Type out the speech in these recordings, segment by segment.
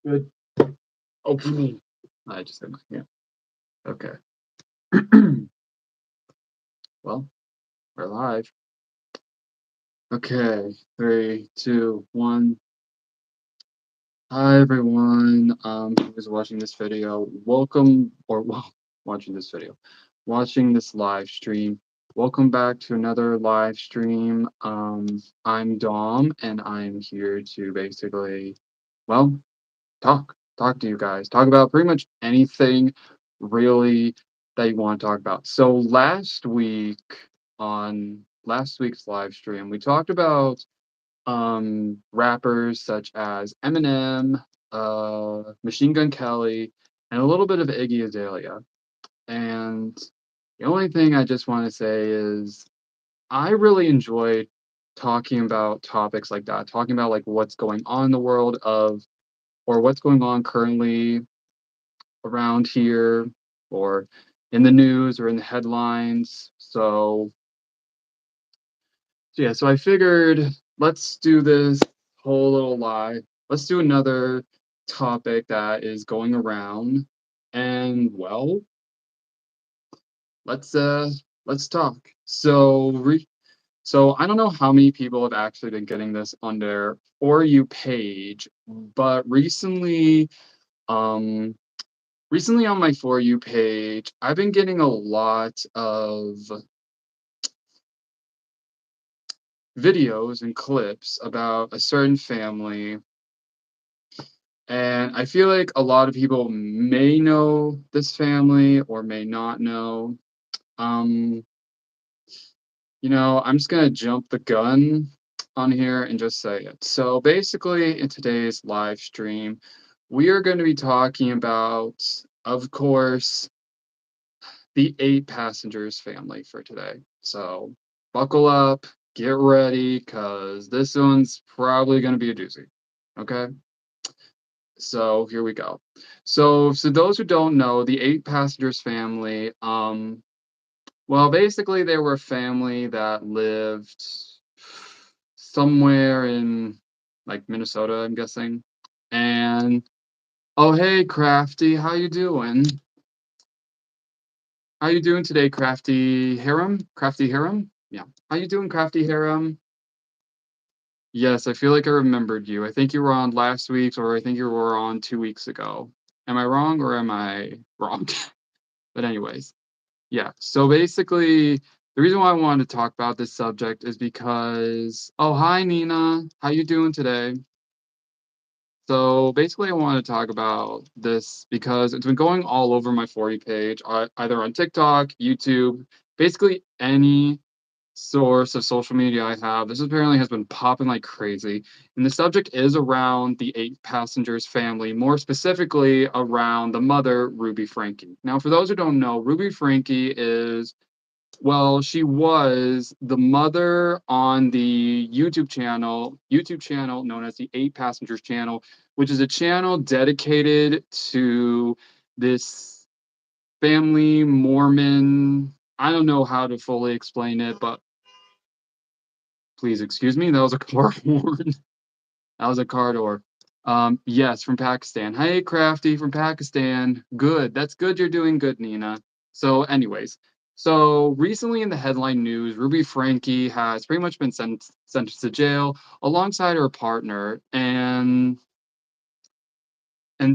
Good. Open me. I just had my hand. Okay. Well, we're live. Okay. Three, two, one. Hi everyone. Who's watching this video? Welcome or well, watching this video. Watching this live stream. Welcome back to another live stream. I'm Dom and I'm here to basically, well, talk to you guys, talk about pretty much anything really that you want to talk about. So on last week's live stream we talked about rappers such as Eminem, Machine Gun Kelly, and a little bit of Iggy Azalea. And the only thing I just want to say is I really enjoyed talking about topics like that, talking about like what's going on in the world of or what's going on currently around here or in the news or in the headlines. So I figured let's do this whole little live. Let's do another topic that is going around. And well, let's uh let's talk. So I don't know how many people have actually been getting this on their For You page, but um recently on my For You page, I've been getting a lot of videos and clips about a certain family, and I feel like a lot of people may know this family or may not know. Um, I'm just gonna jump the gun on here and just say it. So basically, in today's live stream, we are going to be talking about, of course, the Eight Passengers family for today. So buckle up, get ready, because this one's probably going to be a doozy. Okay? So here we go. So those who don't know, the Eight Passengers family, well, basically they were a family that lived somewhere in like Minnesota, I'm guessing. And oh hey Crafty, how you doing? How you doing today, Crafty Harem? Crafty Harem? Yeah. How you doing, Crafty Harem? Yes, I feel like I remembered you. I think you were on last week's, or I think you were on 2 weeks ago. Am I wrong or am I wrong? But anyways, yeah. So basically, the reason why I wanted to talk about this subject is because, oh, hi Nina. How you doing today? So basically, I want to talk about this because it's been going all over my For You page, either on TikTok, YouTube, basically any source of social media I have. This apparently has been popping like crazy. And the subject is around the Eight Passengers family, more specifically around the mother, Ruby Frankie. Now, for those who don't know, Ruby Frankie she was the mother on the YouTube channel known as the Eight Passengers channel, which is a channel dedicated to this family Mormon. I don't know how to fully explain it, but please excuse me. That was a car horn. That was a car door. Yes, from Pakistan. Hey, Crafty from Pakistan. Good. That's good. You're doing good, Nina. So, anyways, so recently in the headline news, Ruby Frankie has pretty much been sentenced to jail alongside her partner. And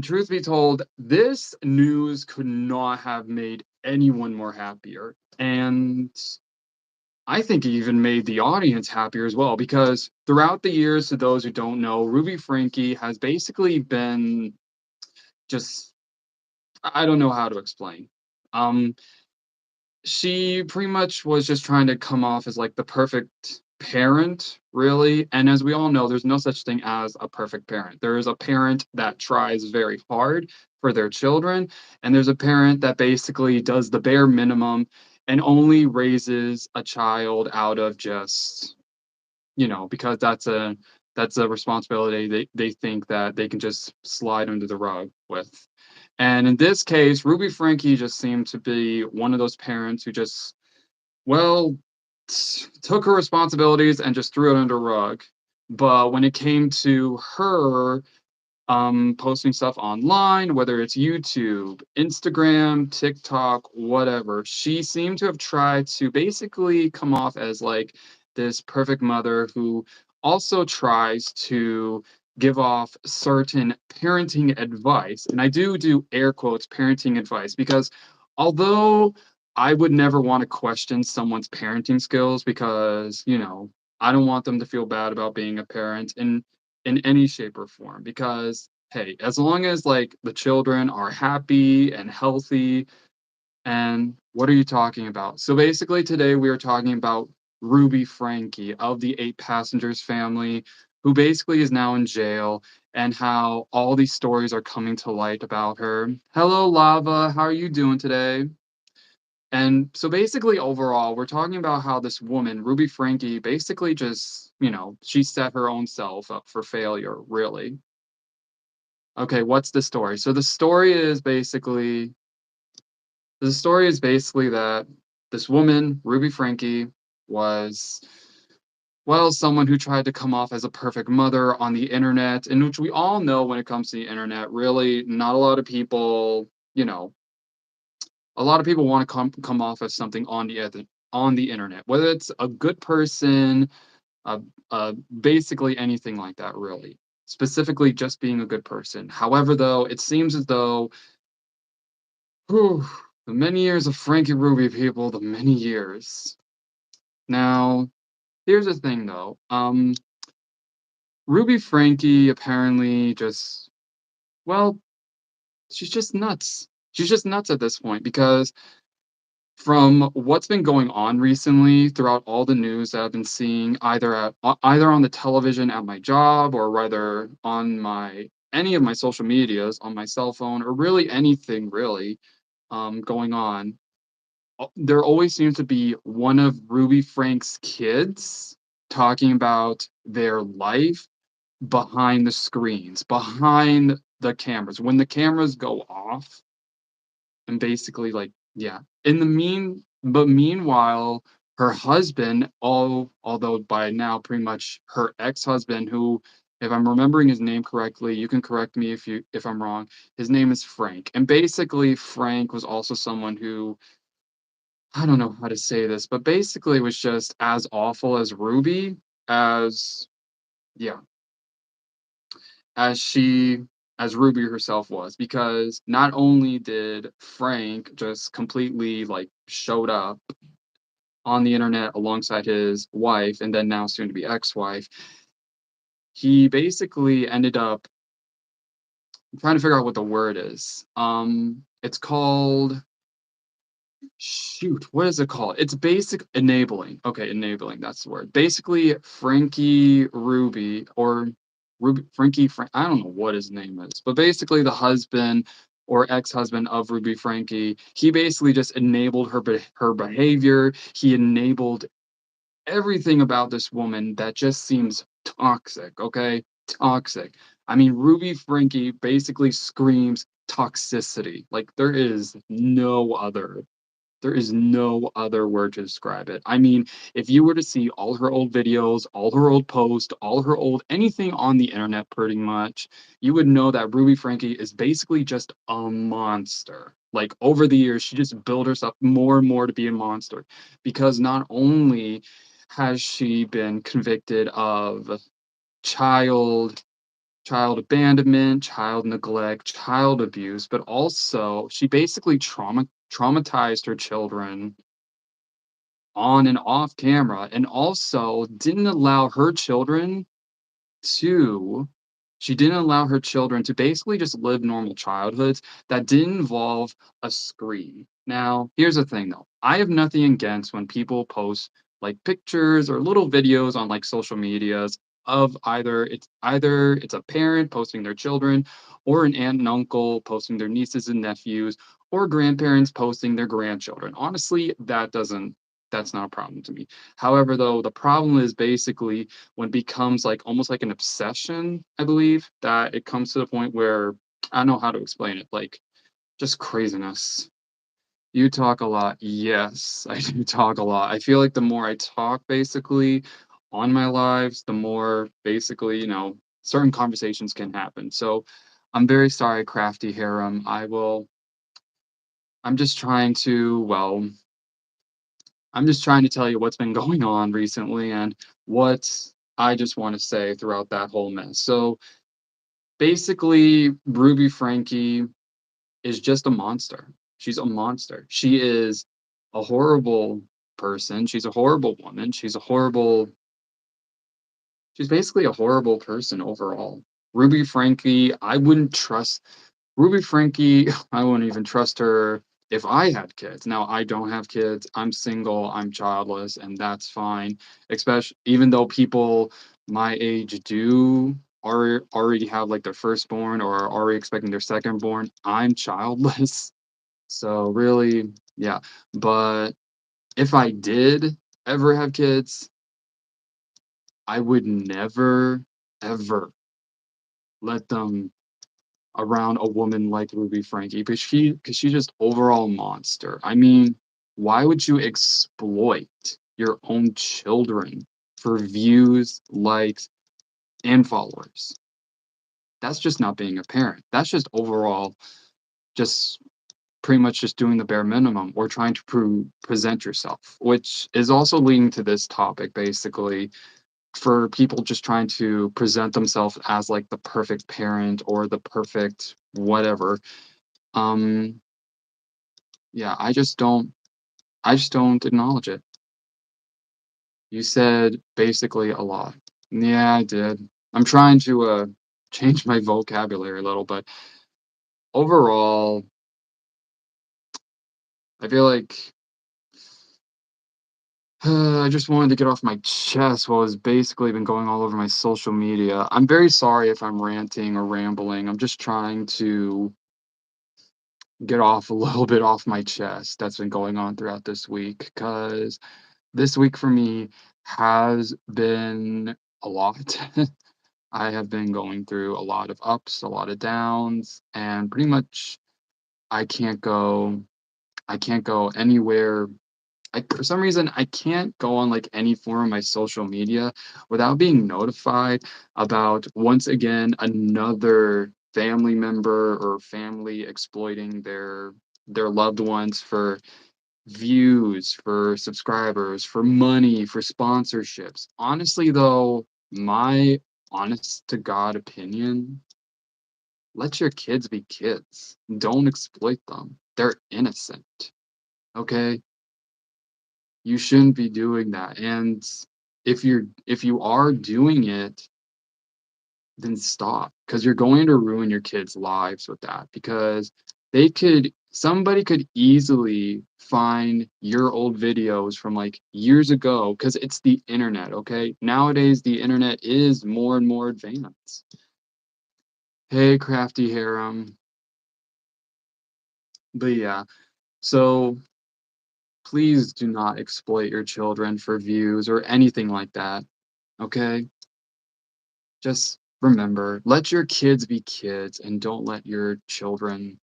truth be told, this news could not have made anyone more happier. And I think it even made the audience happier as well, because throughout the years, to those who don't know, Ruby Frankie has basically been just, I don't know how to explain. Um, she pretty much was just trying to come off as like the perfect parent, really. And as we all know, there's no such thing as a perfect parent. There is a parent that tries very hard for their children, and there's a parent that basically does the bare minimum and only raises a child out of just, because that's a responsibility they think that they can just slide under the rug with. And in this case, Ruby Frankie just seemed to be one of those parents who just, well, took her responsibilities and just threw it under a rug. But when it came to her posting stuff online, whether it's YouTube, Instagram, TikTok, whatever. She seemed to have tried to basically come off as like this perfect mother who also tries to give off certain parenting advice. And I do air quotes parenting advice because although I would never want to question someone's parenting skills because, I don't want them to feel bad about being a parent. And in any shape or form because hey, as long as like the children are happy and healthy, and what are you talking about? So basically today we are talking about Ruby Frankie of the Eight Passengers family, who basically is now in jail, and how all these stories are coming to light about her. Hello, Lava. How are you doing today? And so basically, overall, we're talking about how this woman, Ruby Frankie, basically just, she set her own self up for failure, really. Okay, what's the story? So the story is basically that this woman, Ruby Frankie, was well, someone who tried to come off as a perfect mother on the internet, in which we all know when it comes to the internet, really not a lot of people, you know, a lot of people want to come off as something on the internet, whether it's a good person, uh, basically anything like that, really. Specifically, just being a good person. However, though, it seems as though whew, the many years of Frankie Ruby, people, the many years. Now, here's the thing, though. Ruby Frankie apparently just, well, she's just nuts. She's just nuts at this point because from what's been going on recently throughout all the news that I've been seeing, either on the television at my job or rather on my any of my social medias on my cell phone or really anything really going on, there always seems to be one of Ruby Frank's kids talking about their life behind the screens, behind the cameras. When the cameras go off, and basically, like, yeah. But meanwhile, her husband, although by now pretty much her ex-husband, who, if I'm remembering his name correctly, you can correct me if I'm wrong. His name is Frank, and basically, Frank was also someone who I don't know how to say this, but basically was just as awful as Ruby, as yeah, as she as Ruby herself was, because not only did Frank just completely like showed up on the internet alongside his wife and then now soon to be ex-wife, he basically ended up I'm trying to figure out what the word is. It's called shoot, what is it called? It's basic enabling. Okay, enabling, that's the word. Basically, Frankie Ruby or I don't know what his name is, but basically the husband or ex-husband of Ruby Frankie, he basically just enabled her behavior. He enabled everything about this woman that just seems toxic, okay? Toxic. I mean, Ruby Frankie basically screams toxicity. Like there is no other word to describe it. I mean, if you were to see all her old videos, all her old posts, all her old anything on the internet, pretty much, you would know that Ruby Frankie is basically just a monster. Like over the years, she just built herself more and more to be a monster because not only has she been convicted of child child abandonment, child neglect, child abuse, but also she basically traumatized her children on and off camera and also to didn't allow her children to basically just live normal childhoods that didn't involve a screen. Now, here's the thing though. I have nothing against when people post like pictures or little videos on like social medias of either it's a parent posting their children or an aunt and uncle posting their nieces and nephews or grandparents posting their grandchildren. Honestly, that's not a problem to me. However, though, the problem is basically when it becomes like almost like an obsession, I believe, that it comes to the point where I don't know how to explain it, like just craziness. You talk a lot. Yes, I do talk a lot. I feel like the more I talk basically on my lives, the more basically, certain conversations can happen. So I'm very sorry, Crafty Harem. I'm just trying to, well, I'm just trying to tell you what's been going on recently and what I just want to say throughout that whole mess. So basically, Ruby Frankie is just a monster. She's a monster. She is a horrible person. She's a horrible woman. She's basically a horrible person overall. Ruby Frankie, I wouldn't trust Ruby Frankie, I wouldn't even trust her if I had kids. Now, I don't have kids. I'm single, I'm childless, and that's fine. Especially even though people my age do already have like their firstborn or are already expecting their secondborn, I'm childless. So really, yeah. But if I did ever have kids, I would never, ever let them around a woman like Ruby Frankie because she's just overall monster. I mean, why would you exploit your own children for views, likes, and followers? That's just not being a parent. That's just overall just pretty much just doing the bare minimum or trying to present yourself, which is also leading to this topic basically for people just trying to present themselves as like the perfect parent or the perfect whatever. Um, yeah, I just don't acknowledge it. You said basically a lot. Yeah, I did. I'm trying to change my vocabulary a little, but overall, I feel like I just wanted to get off my chest what has basically been going all over my social media. I'm very sorry if I'm ranting or rambling. I'm just trying to get off a little bit off my chest that's been going on throughout this week because this week for me has been a lot. I have been going through a lot of ups, a lot of downs, and pretty much I can't go I can't go anywhere. For some reason I can't go on like any form of my social media without being notified about once again another family member or family exploiting their loved ones for views, for subscribers, for money, for sponsorships. Honestly, though, my honest to God opinion, let your kids be kids. Don't exploit them. They're innocent. Okay? You shouldn't be doing that. And if you are doing it, then stop because you're going to ruin your kids' lives with that because somebody could easily find your old videos from like years ago because it's the internet, okay? Nowadays the internet is more and more advanced. Hey, Crafty Harem. But yeah, so please do not exploit your children for views or anything like that, okay? Just remember, let your kids be kids and don't let your children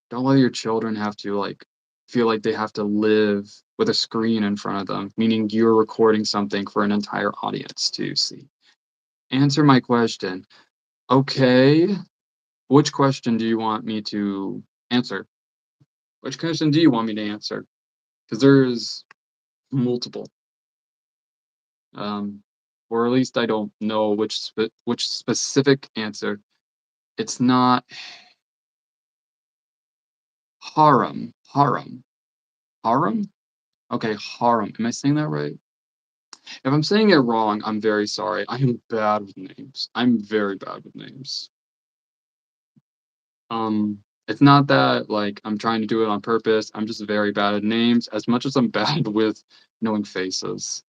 have to like feel like they have to live with a screen in front of them, meaning you're recording something for an entire audience to see. Answer my question. Okay. Which question do you want me to answer? Which question do you want me to answer? Because there's multiple. Um, or at least I don't know which specific answer. It's not harem. Harem? Okay, harem. Am I saying that right? If I'm saying it wrong, I'm very sorry. I am bad with names. I'm very bad with names. It's not that like I'm trying to do it on purpose. I'm just very bad at names as much as I'm bad with knowing faces.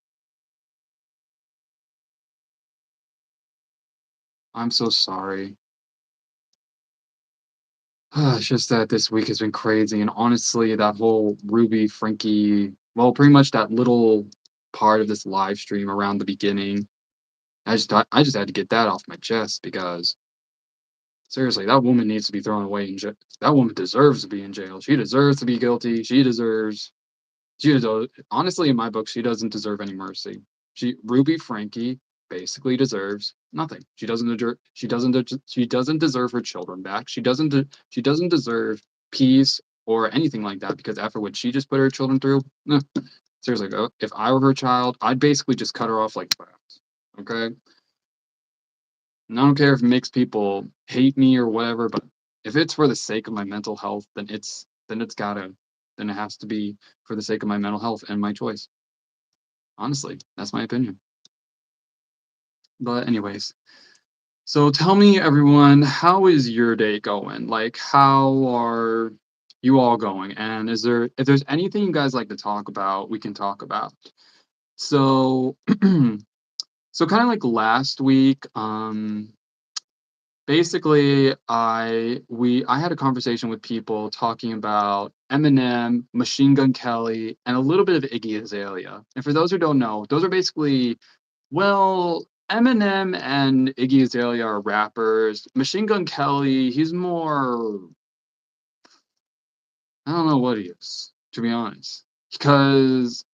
I'm so sorry. It's just that this week has been crazy, and honestly, that whole Ruby Frankie, well, pretty much that little part of this live stream around the beginning, I just had to get that off my chest because seriously, that woman needs to be thrown away in jail. That woman deserves to be in jail. She deserves to be guilty. She deserves, honestly, in my book, she doesn't deserve any mercy. Ruby Frankie basically deserves nothing. She doesn't deserve her children back. She doesn't deserve peace or anything like that because after what she just put her children through, seriously, though, if I were her child, I'd basically just cut her off like that. Okay? And I don't care if it makes people hate me or whatever, but if it's for the sake of my mental health, then it has to be for the sake of my mental health and my choice. Honestly, that's my opinion. But anyways, so tell me everyone, how is your day going? Like how are you all going? And if there's anything you guys like to talk about, we can talk about. So so kind of like last week, basically I had a conversation with people talking about Eminem, Machine Gun Kelly, and a little bit of Iggy Azalea. And for those who don't know, those are basically, well, Eminem and Iggy Azalea are rappers. Machine Gun Kelly, he's more, I don't know what he is, to be honest. Because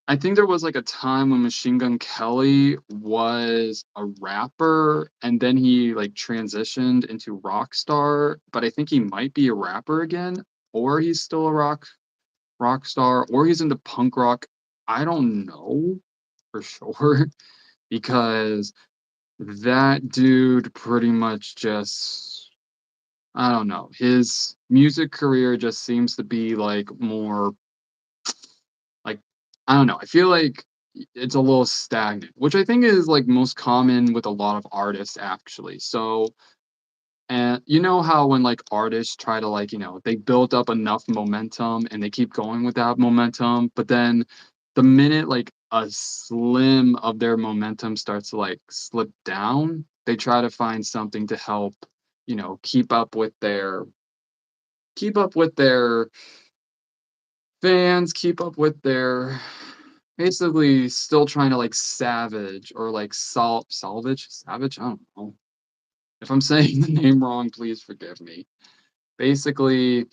I think there was like a time when Machine Gun Kelly was a rapper and then he like transitioned into rock star, but I think he might be a rapper again, or he's still a rock star, or he's into punk rock. I don't know for sure because that dude pretty much just, I don't know. His music career just seems to be like more like, I don't know. I feel like it's a little stagnant, which I think is like most common with a lot of artists actually. So, and you know how when like artists try to like, they build up enough momentum and they keep going with that momentum, but then the minute like a slim of their momentum starts to like slip down, they try to find something to help, keep up with their fans, keep up with their, basically still trying to like savage or like salvage, I don't know. If I'm saying the name wrong, please forgive me. Basically,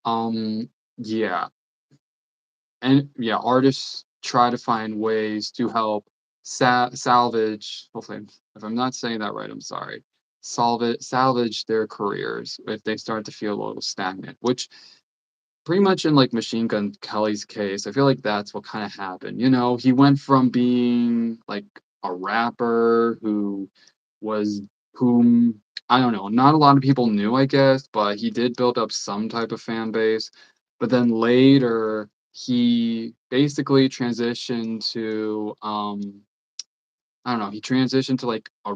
um, yeah, and yeah, artists try to find ways to help salvage. Hopefully, if I'm not saying that right, I'm sorry. Salvage their careers if they start to feel a little stagnant, which pretty much in like Machine Gun Kelly's case, I feel like that's what kind of happened. He went from being like a rapper was whom I don't know, not a lot of people knew, I guess, but he did build up some type of fan base. But then later he basically transitioned to I don't know, he transitioned to like a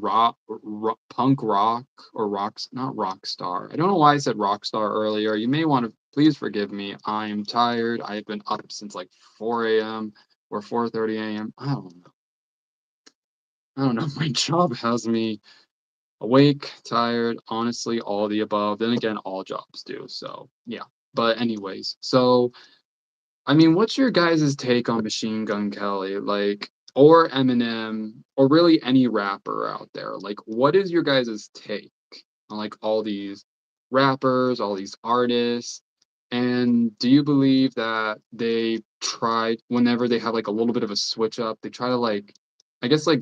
punk rock or rocks, not rock star. I don't know why I said rock star earlier. You may want to please forgive me. I'm tired. I've been up since like 4 a.m. or 4:30 a.m. I don't know. I don't know. My job has me awake, tired, honestly, all of the above. Then again, all jobs do. So, yeah. But anyways, so I mean, what's your guys' take on Machine Gun Kelly, like, or Eminem, or really any rapper out there? Like, what is your guys' take on like all these rappers, all these artists? And do you believe that they try whenever they have like a little bit of a switch up, they try to like, I guess like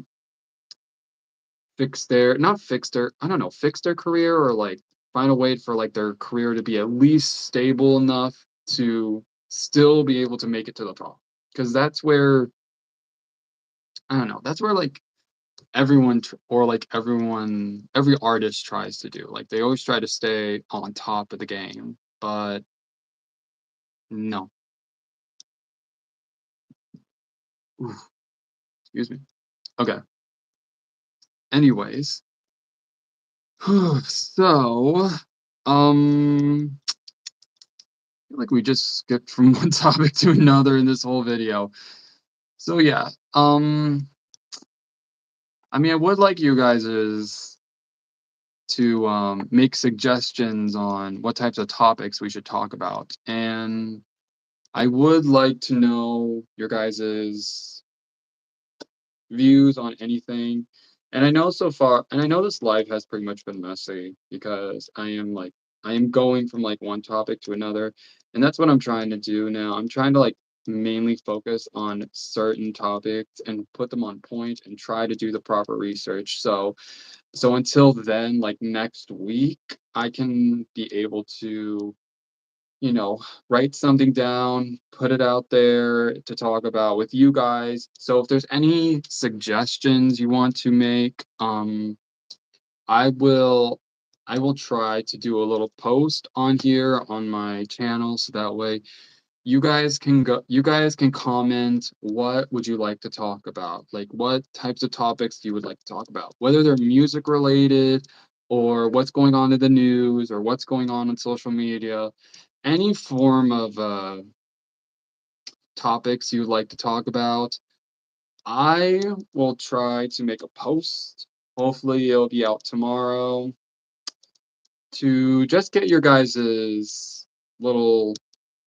not fix their, I don't know, fix their career or like find a way for like their career to be at least stable enough to still be able to make it to the top. Because that's where, I don't know, that's where like every artist tries to do. Like they always try to stay on top of the game, but no. Oof, excuse me. Okay. Anyways, so, I feel like we just skipped from one topic to another in this whole video. So yeah, I mean, I would like you guys is to make suggestions on what types of topics we should talk about, and I would like to know your guys's views on anything. And I know this live has pretty much been messy because I am going from like one topic to another, and that's what I'm trying to do now. I'm trying to like mainly focus on certain topics and put them on point and try to do the proper research. So until then, like next week, I can be able to, you know, write something down, put it out there to talk about with you guys. So if there's any suggestions you want to make, I will I will try to do a little post on here on my channel so that way you guys can comment what would you like to talk about? Like what types of topics you would like to talk about? Whether they're music related or what's going on in the news or what's going on social media, any form of topics you'd like to talk about. I will try to make a post. Hopefully it'll be out tomorrow to just get your guys's little,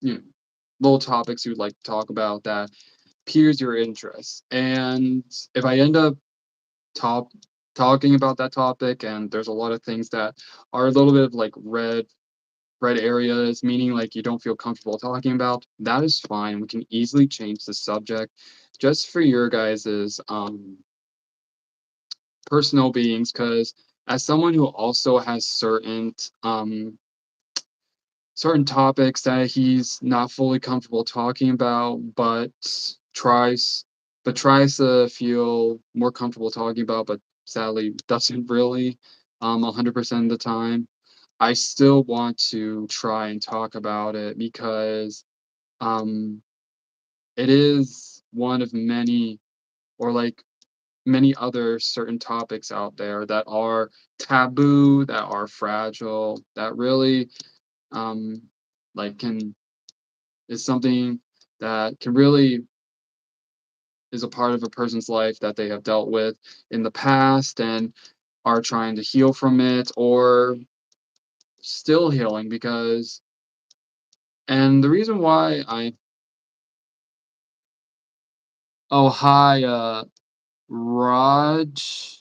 you know, little topics you'd like to talk about that piques your interest. And if I end up top talking about that topic and there's a lot of things that are a little bit of like red areas, meaning like you don't feel comfortable talking about, that is fine. We can easily change the subject just for your guys's personal beings, because as someone who also has certain topics that he's not fully comfortable talking about, tries tries to feel more comfortable talking about, but sadly doesn't really 100% of the time. I still want to try and talk about it because um it is one of many or like many other certain topics out there that are taboo, that are fragile, that really um can is something that can really is a part of a person's life that they have dealt with in the past and are trying to heal from it or still healing because and the reason why I oh hi Raj,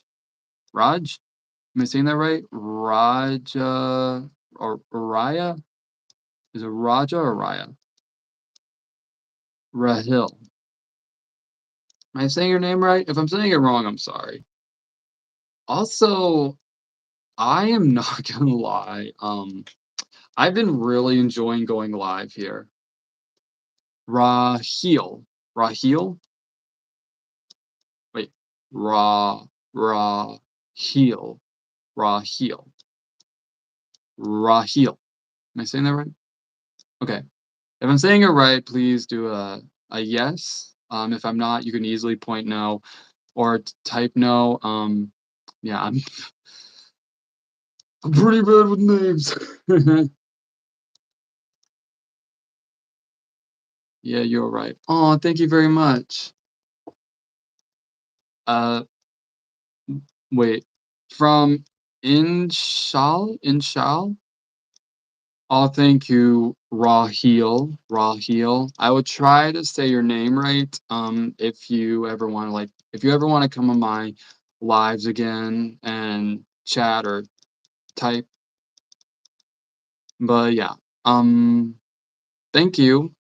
am I saying that right? Or Raya, is it Raja or Raya? Rahil, am I saying your name right? If I'm saying it wrong, I'm sorry. Also, I am not gonna lie. I've been really enjoying going live here. Raheel. Raheel? Wait. Raheel. Raheel. Raheel. Am I saying that right? Okay. If I'm saying it right, please do a yes. If I'm not, you can easily point no or type no. Yeah, I'm pretty bad with names. Yeah, you're right. Oh, thank you very much. Uh, Wait, from Inshal? Oh, thank you, Raheel. Raheel. I would try to say your name right. If you ever want to if you ever want to come on my lives again and chat or type. But yeah. Um, Thank you.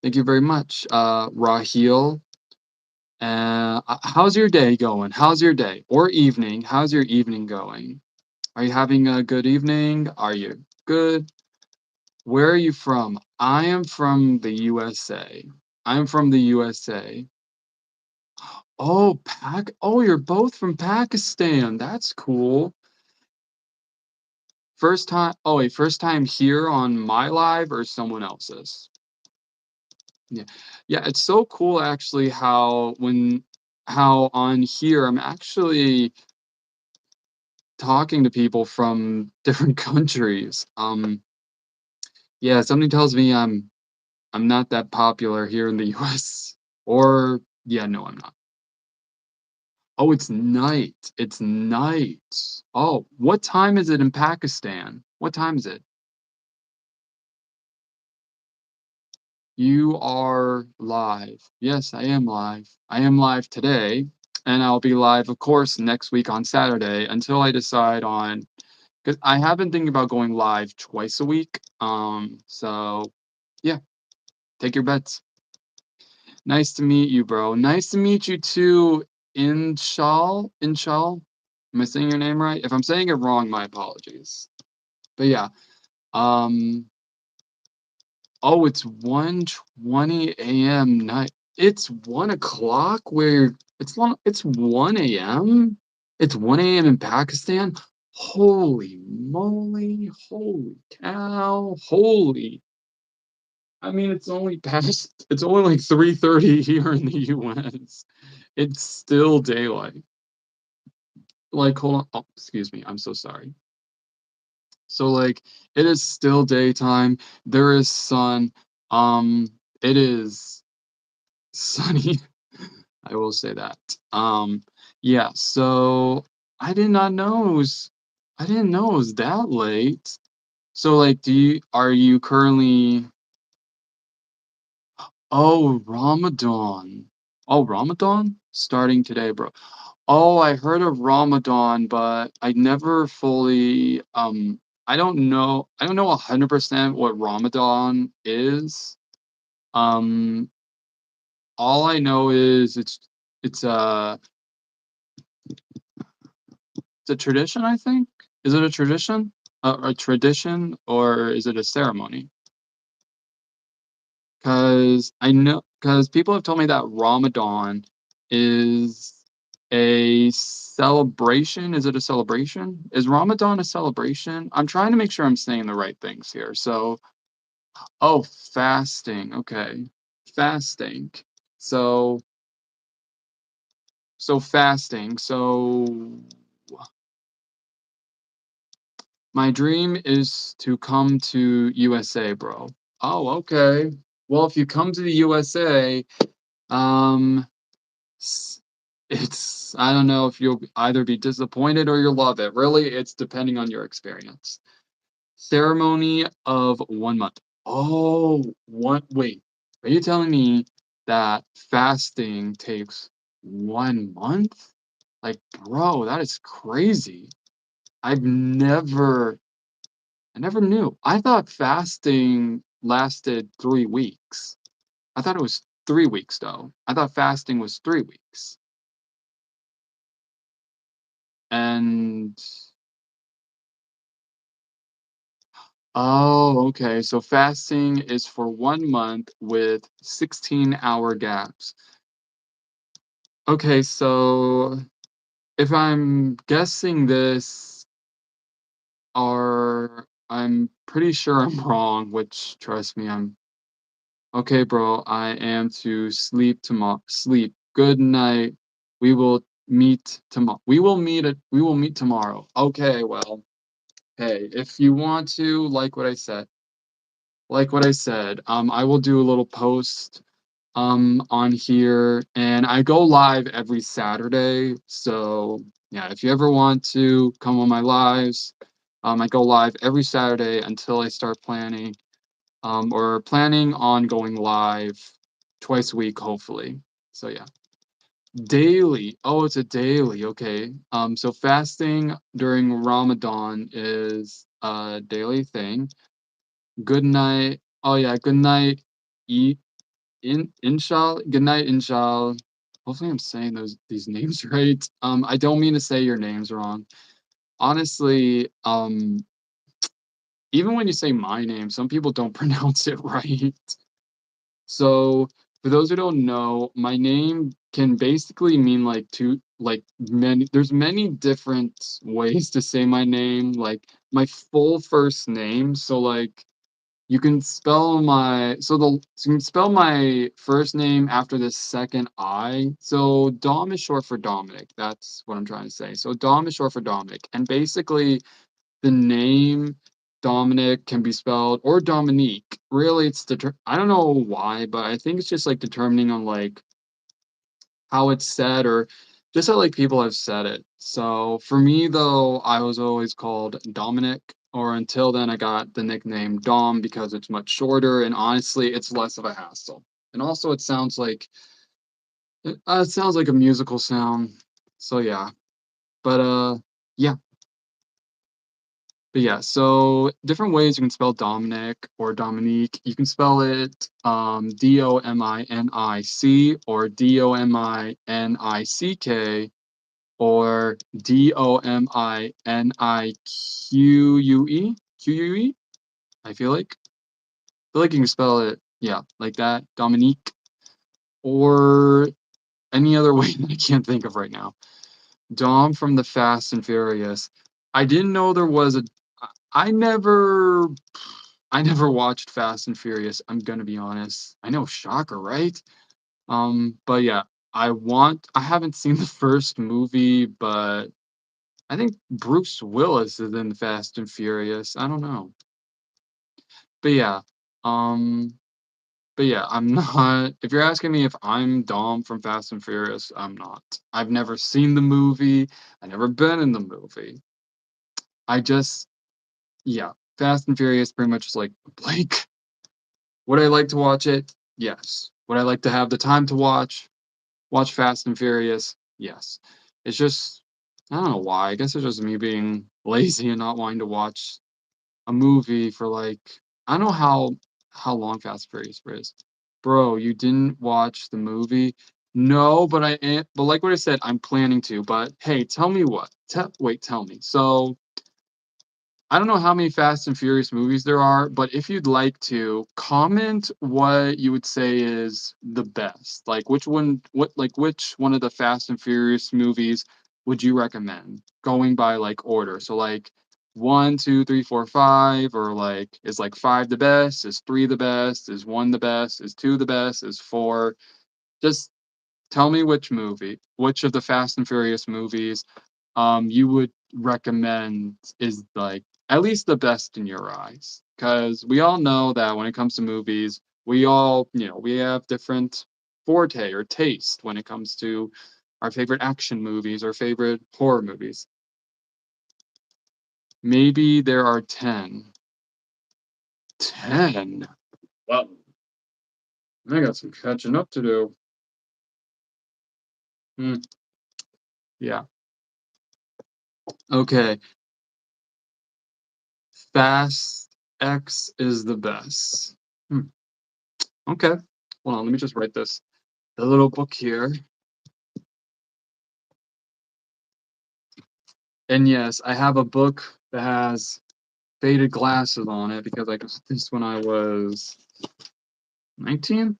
Thank you very much, Raheel. How's your day going? How's your day or evening? How's your evening going? Are you having a good evening? Are you good? Where are you from? I am from the USA. I'm from the USA. Oh, you're both from Pakistan. That's cool. First time here on my live or someone else's? Yeah. Yeah, it's so cool actually how on here I'm actually talking to people from different countries. Yeah, something tells me I'm not that popular here in the US. Or yeah, no, I'm not. Oh, it's night. It's night. Oh, what time is it in Pakistan? What time is it? You are live. Yes, I am live. I am live today, and I'll be live, of course, next week on Saturday until I decide on because I have been thinking about going live twice a week. So yeah, take your bets. Nice to meet you, bro. Nice to meet you too, Inshal. Am I saying your name right? If I'm saying it wrong, my apologies. But yeah, um, oh, it's 1:20 AM night. It's 1 o'clock where it's 1 AM? It's 1 AM in Pakistan? Holy moly, holy cow, holy. I mean, it's only like 3:30 here in the US. It's still daylight. Like, hold on. Oh, excuse me. I'm so sorry. So like it is still daytime. There is sun. Um, it is sunny. I will say that. Yeah, so I didn't know it was that late. So like are you currently oh, Ramadan. Oh, Ramadan? Starting today, bro. Oh, I heard of Ramadan, but I never fully I don't know 100% what Ramadan is. Um all I know is it's a it's a tradition, I think. Is it a tradition? A tradition or is it a ceremony? Because people have told me that Ramadan is a celebration. Is it a celebration? Is Ramadan a celebration? I'm trying to make sure I'm saying the right things here. So, oh, fasting. Okay. Fasting. So, so fasting. So, my dream is to come to USA, bro. Oh, okay. Well, if you come to the USA, um, S it's I don't know if you'll either be disappointed or you'll love it. Really, it's depending on your experience. Ceremony of 1 month. Oh, what wait, are you telling me that fasting takes 1 month? Like, bro, that is crazy. I've never I never knew. I thought fasting lasted 3 weeks. I thought it was 3 weeks, though. I thought fasting was 3 weeks. And oh, okay. So fasting is for 1 month with 16-hour gaps. Okay, so if I'm guessing this, or I'm pretty sure I'm wrong, which trust me, I'm okay, bro. I am to sleep tomorrow. Sleep. Good night. We will meet tomorrow. Okay, well, hey, if you want to, I will do a little post on here and I go live every Saturday. So yeah, if you ever want to come on my lives, I go live every Saturday until I start planning or planning on going live twice a week, hopefully. So yeah. Daily. Oh, it's a daily. Okay. So fasting during Ramadan is a daily thing. Good night. Oh yeah, good night. Eat Inshal. Good night, Inshal. Hopefully I'm saying these names right. I don't mean to say your names wrong. Honestly, even when you say my name, some people don't pronounce it right. So for those who don't know, my name can basically mean there's many different ways to say my name, like my full first name. So like you can spell my first name after the second I. So Dom is short for Dominic. That's what I'm trying to say. So Dom is short for Dominic. And basically the name Dominic can be spelled or Dominique. Really I don't know why, but I think it's just like determining on like how it's said or just how like people have said it. So for me though, I was always called Dominic, or until then I got the nickname Dom because it's much shorter and honestly it's less of a hassle. And also it sounds like a musical sound. So yeah. But yeah, But yeah, so different ways you can spell Dominic or Dominique. You can spell it Dominic or Dominick or Dominique. I feel like you can spell it, yeah, like that, Dominique, or any other way that I can't think of right now. Dom from the Fast and Furious. I didn't know there was a. I never. I never watched Fast and Furious. I'm gonna be honest. I know, shocker, right? But yeah, I haven't seen the first movie, but I think Bruce Willis is in Fast and Furious. I don't know. But yeah, um, but yeah, I'm not. If you're asking me if I'm Dom from Fast and Furious, I'm not. I've never seen the movie. I've never been in the movie. I just, yeah, Fast and Furious pretty much is like Blake. Would I like to watch it? Yes. Would I like to have the time to watch Fast and Furious? Yes. It's just, I don't know why. I guess it's just me being lazy and not wanting to watch a movie for like, I don't know how long Fast and Furious is. Bro, you didn't watch the movie? No, but but like what I said, I'm planning to. But hey, tell me what. Tell me. So I don't know how many Fast and Furious movies there are, but if you'd like to, comment what you would say is the best. Like which one of the Fast and Furious movies would you recommend? Going by like order. So like one, two, three, four, five, or like is like five the best? Is three the best? Is one the best? Is two the best? Is four? Just tell me which of the Fast and Furious movies you would recommend is like at least the best in your eyes. Because we all know that when it comes to movies, we all, we have different forte or taste when it comes to our favorite action movies or favorite horror movies. Maybe there are 10. 10? Well, I got some catching up to do. Hmm, yeah. Okay. Fast X is the best. Hmm. Okay. Hold on, let me just write this. The little book here. And yes, I have a book that has faded glasses on it because I got this when I was 19.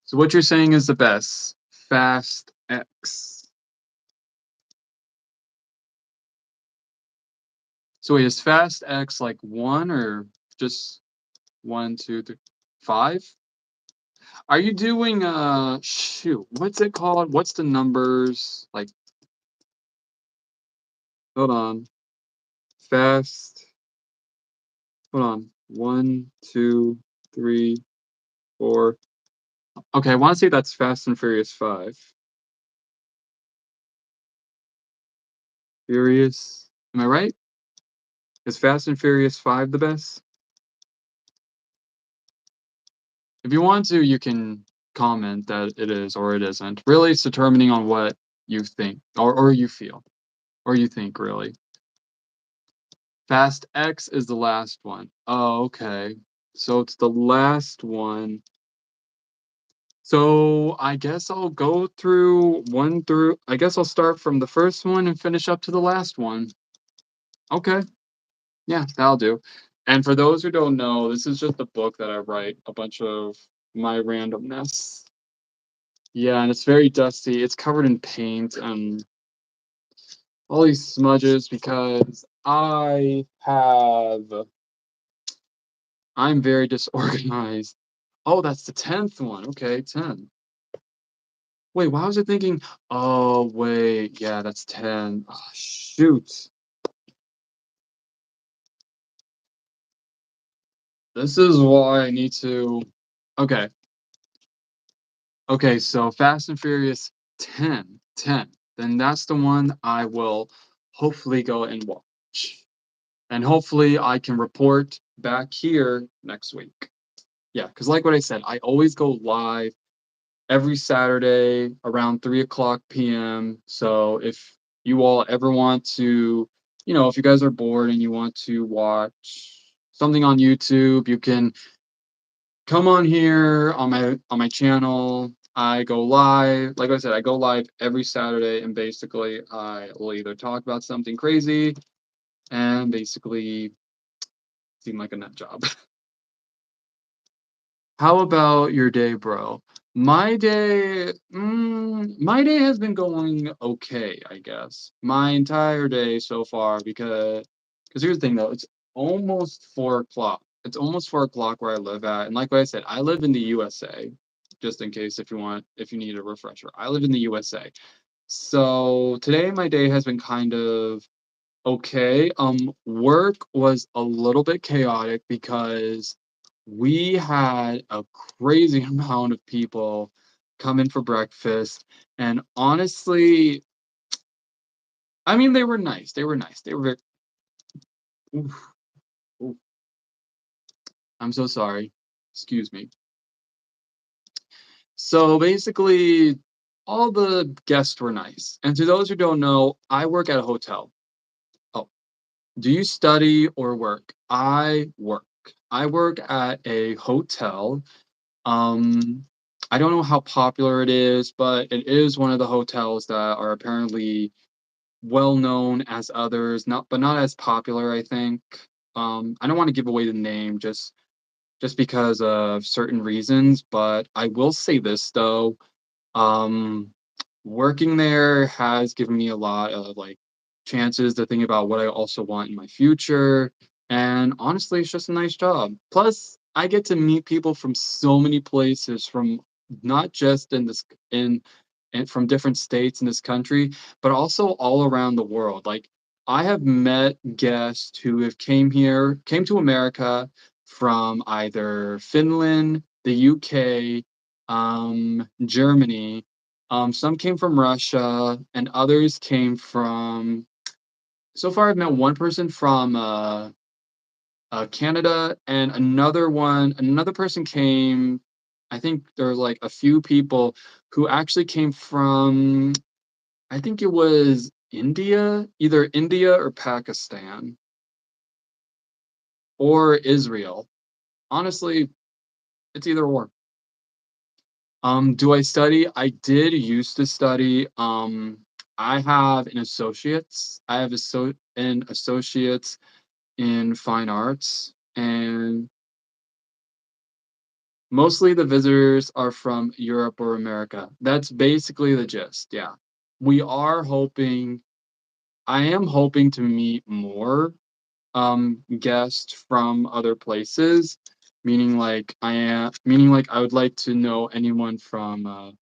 So what you're saying is the best. Fast X. So wait, is Fast X like one or just one, two, three, five? Are you doing shoot, what's it called? What's the numbers? Like, hold on. Fast. Hold on. One, two, three, four. Okay, I want to say that's Fast and Furious 5. Furious. Am I right? Is Fast and Furious 5 the best? If you want to, you can comment that it is or it isn't. Really, it's determining on what you think or you feel or you think, really. Fast X is the last one. Oh, okay. So it's the last one. So I guess I'll go through one through. I guess I'll start from the first one and finish up to the last one. Okay. Yeah, that'll do. And for those who don't know, this is just a book that I write a bunch of my randomness. Yeah, and it's very dusty. It's covered in paint and all these smudges because I'm very disorganized. Oh, that's the 10th one. Okay, 10. Wait, why was I thinking? Oh, wait. Yeah, that's 10. Oh, shoot. This is why I need to. Okay. Okay, so Fast and Furious 10. 10. Then that's the one I will hopefully go and watch. And hopefully I can report back here next week. Yeah, because like what I said, I always go live every Saturday around 3 o'clock p.m. So if you all ever want to, if you guys are bored and you want to watch something on YouTube, you can come on here on my channel. I go live. Like I said, I go live every Saturday, and basically I will either talk about something crazy and basically seem like a nut job. How about your day, bro? My day has been going okay, I guess. My entire day so far, because here's the thing though, it's almost 4 o'clock. It's almost 4 o'clock where I live at, and like I said, I live in the USA. Just in case if you need a refresher, I live in the USA. So today my day has been kind of okay. Work was a little bit chaotic because we had a crazy amount of people come in for breakfast, and honestly, I mean, they were nice. They were nice. They were very. Oof, oof, I'm so sorry. Excuse me. So basically, all the guests were nice. And to those who don't know, I work at a hotel. Oh, do you study or work? I work. I work at a hotel. Um, I don't know how popular it is, but it is one of the hotels that are apparently well known as others, not as popular, I think. I don't want to give away the name just because of certain reasons, but I will say this though. Um, Working there has given me a lot of like chances to think about what I also want in my future. And honestly, it's just a nice job. Plus, I get to meet people from so many places, from not just in this in and from different states in this country, but also all around the world. Like I have met guests who have came to America from either Finland, the UK, Germany. Some came from Russia, and others came from. So far, I've met one person from Canada, and another person came. I think there's like a few people who actually came from. I think it was India, either India or Pakistan or Israel. Honestly, it's either or. Do I study? I did used to study. I have an associate's. I have an associate's in fine arts, and mostly the visitors are from Europe or America. That's basically the gist. Yeah. We are hoping, I am hoping to meet more guests from other places, meaning like I would like to know anyone from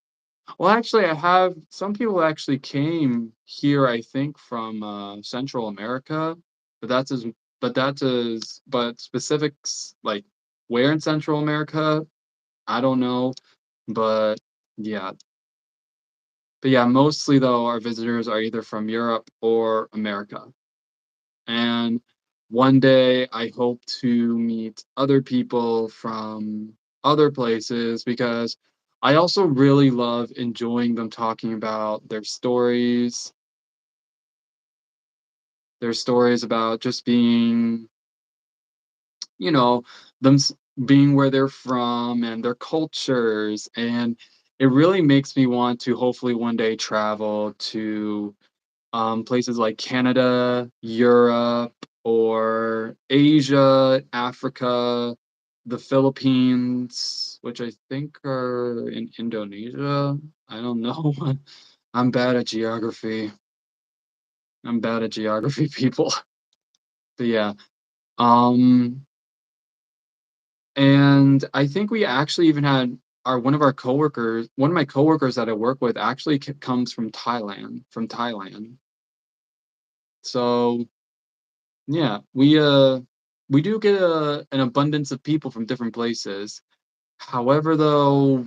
well, actually, I have some people actually came here, I think, from Central America, but that's as but specifics like where in Central America, I don't know, but yeah, but yeah, mostly though, our visitors are either from Europe or America, and one day I hope to meet other people from other places because I also really love enjoying them talking about their stories about just being, you know, them being where they're from and their cultures. And it really makes me want to hopefully one day travel to places like Canada, Europe, or Asia, Africa, the Philippines, which I think are in Indonesia. I don't know. I'm bad at geography. I'm bad at geography, people. But yeah. Um, and I think we actually even had one of my coworkers that I work with actually comes from Thailand. So yeah, we do get an abundance of people from different places. However, though,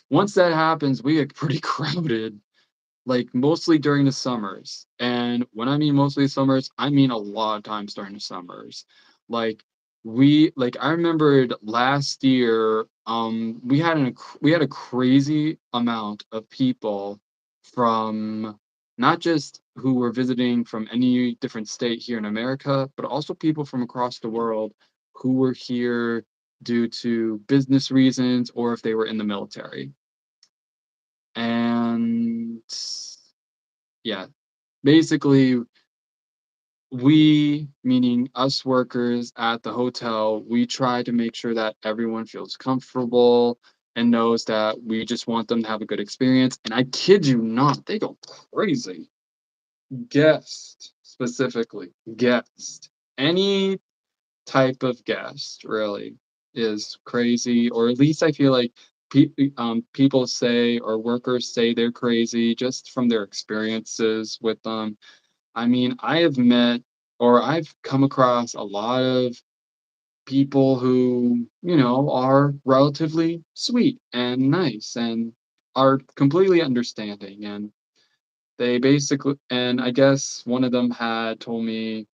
once that happens, we get pretty crowded, like mostly during the summers. And when I mean mostly summers, I mean a lot of times during the summers. Like like I remembered last year, we had a crazy amount of people from not just who were visiting from any different state here in America, but also people from across the world who were here due to business reasons or if they were in the military. And yeah, basically, we, meaning us workers at the hotel, we try to make sure that everyone feels comfortable and knows that we just want them to have a good experience. And I kid you not, they go crazy. Guest, specifically, guest. Any type of guest, really, is crazy, or at least I feel like people say or workers say they're crazy just from their experiences with them. I mean, I have met or I've come across a lot of people who, are relatively sweet and nice and are completely understanding. And they basically, and I guess one of them had told me,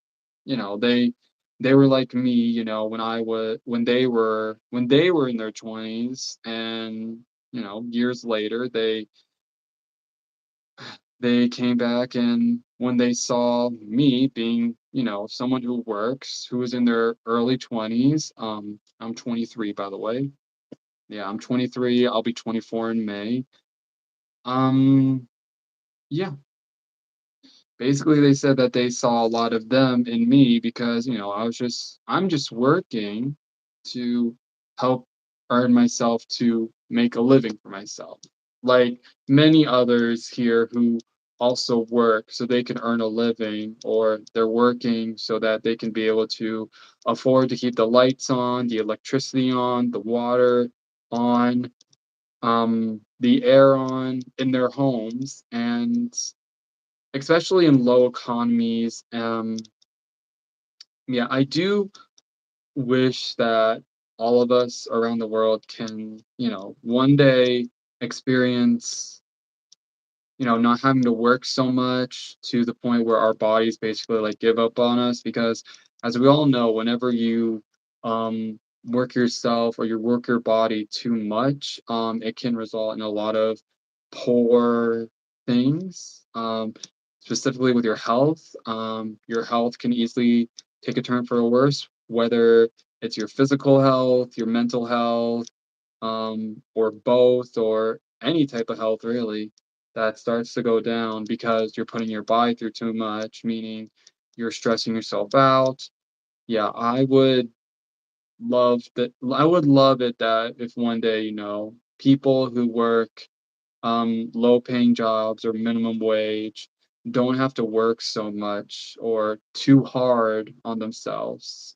they were like me, when they were in their 20s, and years later they came back, and when they saw me being, someone who works, who was in their early 20s, I'm 23, by the way. Yeah, I'm 23. I'll be 24 in May. Um, yeah, basically they said that they saw a lot of them in me because, I'm just working to help earn myself to make a living for myself. Like many others here who also work so they can earn a living, or they're working so that they can be able to afford to keep the lights on, the electricity on, the water on, the air on in their homes. And especially in low economies, yeah, I do wish that all of us around the world can, one day experience, not having to work so much to the point where our bodies basically like give up on us. Because as we all know, whenever you work yourself or you work your body too much, it can result in a lot of poor things, specifically with your health. Your health can easily take a turn for the worse, whether it's your physical health, your mental health, or both, or any type of health really, that starts to go down because you're putting your body through too much, meaning you're stressing yourself out. Yeah, I would love it that if one day, people who work low paying jobs or minimum wage don't have to work so much or too hard on themselves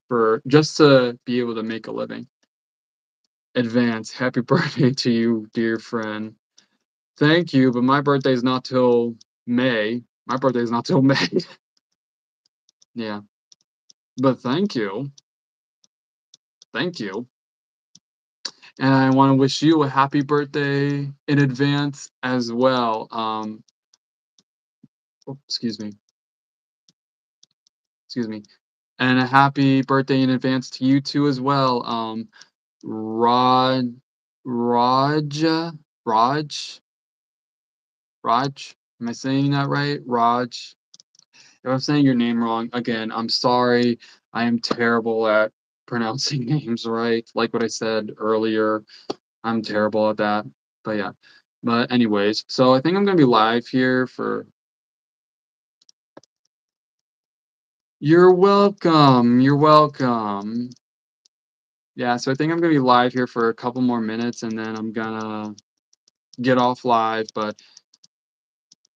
for just to be able to make a living. Advance happy birthday to you, dear friend. Thank you, but my birthday's not till May. My birthday's not till May. Yeah, but thank you. Thank you. And I want to wish you a happy birthday in advance as well. Oh, excuse me. And a happy birthday in advance to you too as well. Rod, Raj, Raj, Raj. Am I saying that right? Raj. If I'm saying your name wrong, again, I'm sorry. I am terrible at pronouncing names right. Like what I said earlier, I'm terrible at that. But yeah. But anyways, so I think I'm gonna be live here for. You're welcome. You're welcome. Yeah, so I think I'm gonna be live here for a couple more minutes and then I'm gonna get off live. But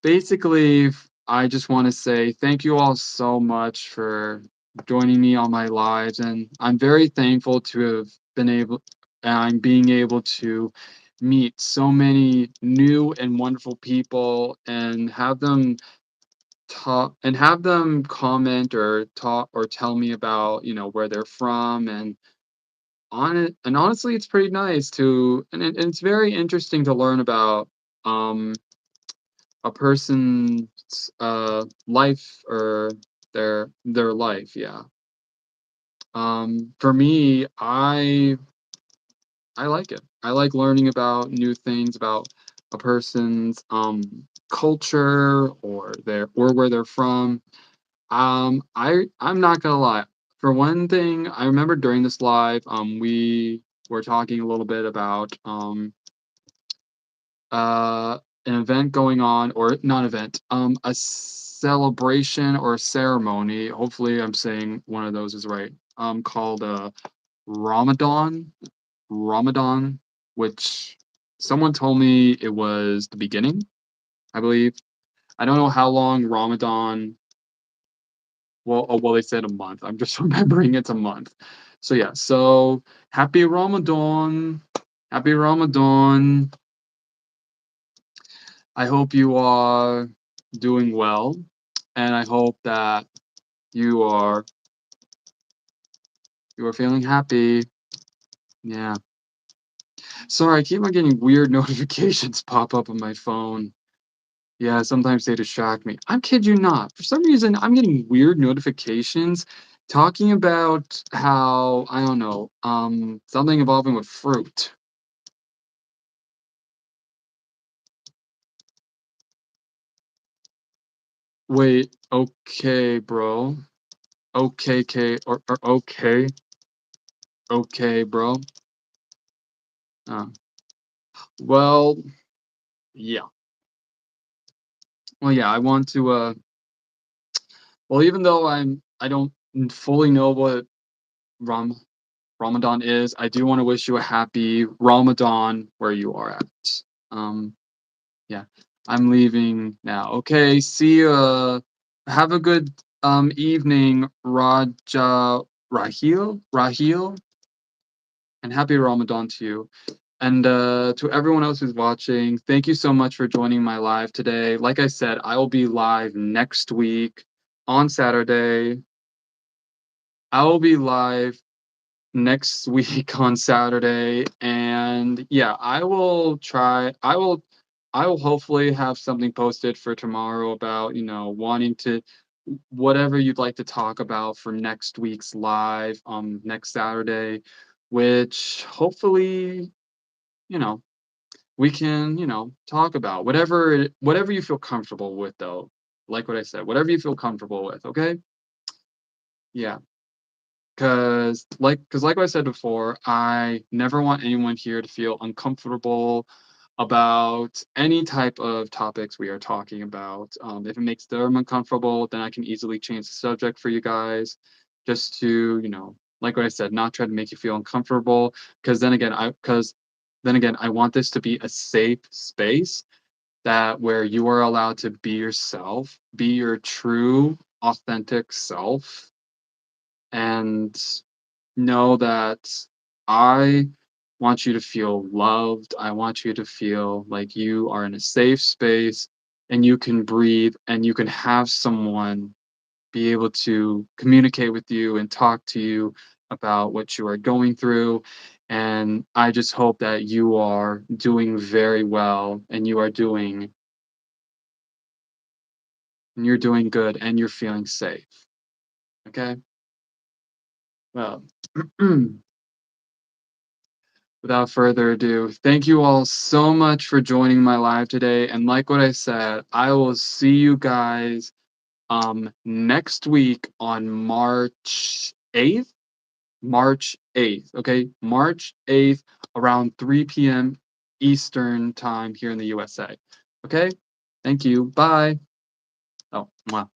basically, I just want to say thank you all so much for joining me on my lives, and I'm very thankful to have been able, I'm being able to meet so many new and wonderful people and have them comment or talk or tell me about, where they're from. And honestly, it's pretty nice to, and it's very interesting to learn about um a person's life, or their life. Yeah. For me, I I like it. I like learning about new things about a person's culture or where they're from. I'm not gonna lie. For one thing, I remember during this live, we were talking a little bit about an event going on, or not event, a celebration or a ceremony. Hopefully, I'm saying one of those is right. Called Ramadan. Ramadan, which someone told me it was the beginning, I believe. I don't know how long Ramadan. Well, they said a month. I'm just remembering it's a month. So yeah. So happy Ramadan. Happy Ramadan. I hope you are doing well, and I hope that you are you are feeling happy. Yeah. Sorry, I keep on getting weird notifications pop up on my phone. Yeah, sometimes they distract me. I kid you not. For some reason, I'm getting weird notifications talking about how, I don't know, something involving with fruit. Wait, okay, bro. Okay, or okay, okay, bro. Uh, well, yeah. Well, yeah, I want to, well, even though I don't fully know what Ram Ramadan is, I do want to wish you a happy Ramadan where you are at. Um, yeah, I'm leaving now. Okay, see you. Have a good evening, Rahil, and happy Ramadan to you. And to everyone else who's watching, thank you so much for joining my live today. Like I said, I will be live next week on Saturday. I will be live next week on Saturday, and yeah, I will hopefully have something posted for tomorrow about, wanting to whatever you'd like to talk about for next week's live next Saturday, which hopefully, you know, we can, talk about whatever you feel comfortable with though. Like what I said, whatever you feel comfortable with, okay? Yeah. Cause like I said before, I never want anyone here to feel uncomfortable about any type of topics we are talking about. If it makes them uncomfortable, then I can easily change the subject for you guys, just to, like what I said, not try to make you feel uncomfortable. Because then again, I want this to be a safe space that where you are allowed to be yourself, be your true, authentic self, and know that I want you to feel loved. I want you to feel like you are in a safe space and you can breathe and you can have someone be able to communicate with you and talk to you about what you are going through. And I just hope that you are doing very well and you're doing good and you're feeling safe. Okay? Well, without further ado, thank you all so much for joining my live today. And like what I said, I will see you guys next week on March 8th. March 8th, okay? March 8th around 3 p.m. Eastern time here in the USA. Okay? Thank you. Bye. Oh, mwah.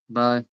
Bye.